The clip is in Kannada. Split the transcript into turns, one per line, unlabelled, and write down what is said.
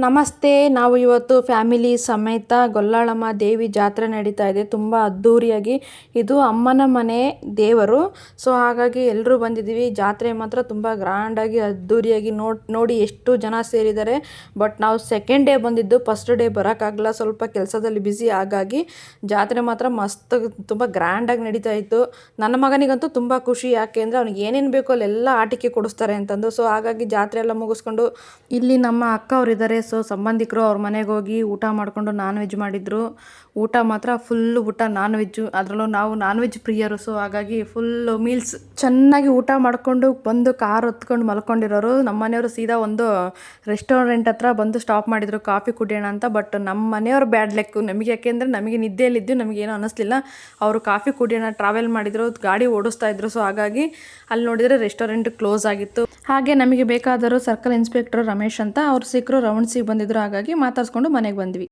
ನಮಸ್ತೆ. ನಾವು ಇವತ್ತು ಫ್ಯಾಮಿಲಿ ಸಮೇತ ಗೊಲ್ಲಾಳಮ್ಮ ದೇವಿ ಜಾತ್ರೆ ನಡೀತಾ ಇದೆ. ತುಂಬ ಅದ್ಧೂರಿಯಾಗಿ. ಇದು ಅಮ್ಮನ ಮನೆ ದೇವರು. ಸೊ ಹಾಗಾಗಿ ಎಲ್ಲರೂ ಬಂದಿದ್ದೀವಿ. ಜಾತ್ರೆ ಮಾತ್ರ ತುಂಬ ಗ್ರ್ಯಾಂಡಾಗಿ ಅದ್ಧೂರಿಯಾಗಿ ನೋಡಿ ಎಷ್ಟು ಜನ ಸೇರಿದ್ದಾರೆ. ಬಟ್ ನಾವು ಸೆಕೆಂಡ್ ಡೇ ಬಂದಿದ್ದು, ಫಸ್ಟ್ ಡೇ ಬರೋಕ್ಕಾಗಲ್ಲ, ಸ್ವಲ್ಪ ಕೆಲಸದಲ್ಲಿ ಬ್ಯುಸಿ. ಹಾಗಾಗಿ ಜಾತ್ರೆ ಮಾತ್ರ ಮಸ್ತ್ ತುಂಬ ಗ್ರ್ಯಾಂಡಾಗಿ ನಡೀತಾ ಇತ್ತು. ನನ್ನ ಮಗನಿಗಂತೂ ತುಂಬ ಖುಷಿ. ಯಾಕೆ ಅಂದರೆ ಅವ್ನಿಗೆ ಏನೇನು ಬೇಕೋ ಅಲ್ಲೆಲ್ಲ ಆಟಿಕೆ ಕೊಡಿಸ್ತಾರೆ ಅಂತಂದು. ಸೊ ಹಾಗಾಗಿ ಜಾತ್ರೆ ಎಲ್ಲ ಮುಗಿಸ್ಕೊಂಡು ಇಲ್ಲಿ ನಮ್ಮ ಅಕ್ಕ ಅವರಿದ್ದಾರೆ. ಸೊ ಸಂಬಂಧಿಕರು ಅವ್ರ ಮನೆಗೆ ಹೋಗಿ ಊಟ ಮಾಡಿಕೊಂಡು ನಾನ್ ವೆಜ್ ಮಾಡಿದ್ರು. ಊಟ ಮಾತ್ರ ಫುಲ್ಲು ಊಟ ನಾನ್ ವೆಜ್ಜು. ಅದರಲ್ಲೂ ನಾವು ನಾನ್ ವೆಜ್ ಪ್ರಿಯರು. ಸೊ ಹಾಗಾಗಿ ಫುಲ್ಲು ಮೀಲ್ಸ್ ಚೆನ್ನಾಗಿ ಊಟ ಮಾಡಿಕೊಂಡು ಬಂದು ಕಾರ್ ಹೊತ್ಕೊಂಡು ಮಲ್ಕೊಂಡಿರೋರು. ನಮ್ಮ ಮನೆಯವರು ಸೀದಾ ಒಂದು ರೆಸ್ಟೋರೆಂಟ್ ಹತ್ರ ಬಂದು ಸ್ಟಾಪ್ ಮಾಡಿದರು ಕಾಫಿ ಕುಡಿಯೋಣ ಅಂತ. ಬಟ್ ನಮ್ಮ ಮನೆಯವ್ರು ಬ್ಯಾಡ್ ಲೆಕ್ಕು ನಮಗೆ. ಯಾಕೆಂದರೆ ನಮಗೆ ನಿದ್ದೆಯಲ್ಲಿದ್ದು ನಮಗೇನು ಅನ್ನಿಸ್ಲಿಲ್ಲ. ಅವರು ಕಾಫಿ ಕುಡಿಯೋಣ ಟ್ರಾವೆಲ್ ಮಾಡಿದ್ರು, ಗಾಡಿ ಓಡಿಸ್ತಾ ಇದ್ರು. ಸೊ ಹಾಗಾಗಿ ಅಲ್ಲಿ ನೋಡಿದರೆ ರೆಸ್ಟೋರೆಂಟ್ ಕ್ಲೋಸ್ ಆಗಿತ್ತು. ಹಾಗೆ ನಮಗೆ ಬೇಕಾದರೂ ಸರ್ಕಲ್ ಇನ್ಸ್ಪೆಕ್ಟರ್ ರಮೇಶ್ ಅಂತ ಅವ್ರು ಸಿಕ್ಕರು, ರೌಂಡ್ಸಿಗೆ ಬಂದಿದ್ರು. ಹಾಗಾಗಿ ಮಾತಾಡ್ಸ್ಕೊಂಡು ಮನೆಗೆ ಬಂದ್ವಿ.